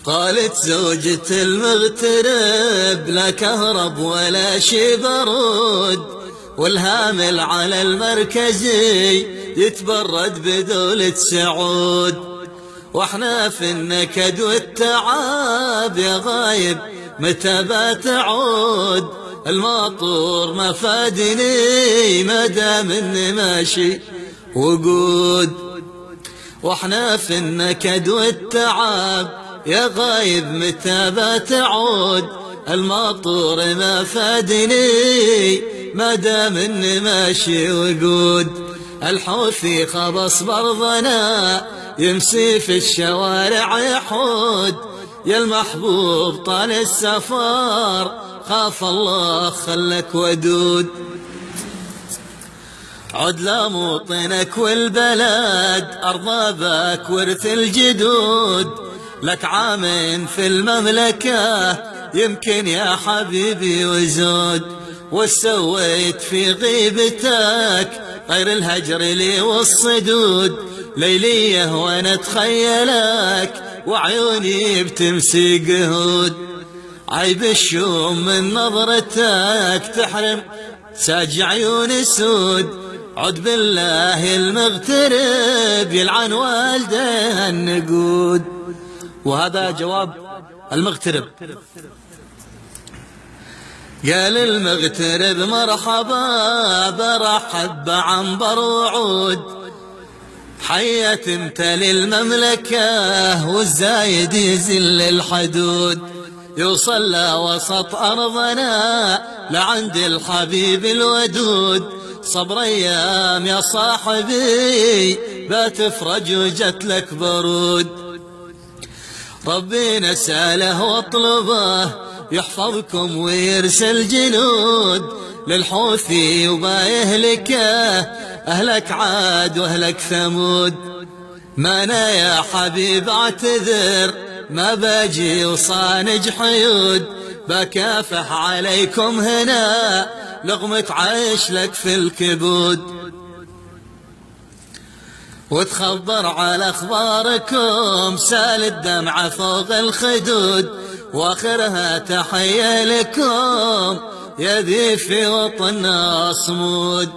قالت زوجة المغترب لا كهرب ولا شي برود، والهامل على المركزي يتبرد بدولة سعود. واحنا في النكد والتعب يا غايب متى بتعود، الماطور ما فادني ما دام اني ماشي وقود. واحنا في النكد والتعب يا غايب متى بتعود، الماطور ما فادني ما دام اني ماشي وقود. الحوثي خبص برضنا يمسي في الشوارع يحود، يا المحبوب طال السفر خاف الله خلك ودود. عد لموطنك والبلد أرضابك ورث الجدود، لك عامين في المملكة يمكن يا حبيبي وزود. وسويت في غيبتك غير الهجر لي والصدود، ليليه وانا اتخيلك وعيوني بتمسي قهود. عيب الشوم من نظرتك تحرم ساج عيون سود، عد بالله المغترب يلعن والده النقود. وهذا جواب المغترب. قال المغترب مرحبا برحب بعنبر وعود، حيت امتلي المملكة والزايد يزل الحدود. يوصل لوسط أرضنا لعند الحبيب الودود، صبر أيام يا صاحبي بتفرج وجت لك برود. ربي نسأله واطلبه يحفظكم ويرسل جنود، للحوثي وما يهلكه أهلك عاد وأهلك ثمود. ما أنا يا حبيب اعتذر ما باجي وصانج حيود، بكافح عليكم هنا لقمة عيش لك في الكبود. وتخبر على اخباركم سال الدمعة فوق الخدود، واخرها تحية لكم يا ذي في وطننا صمود.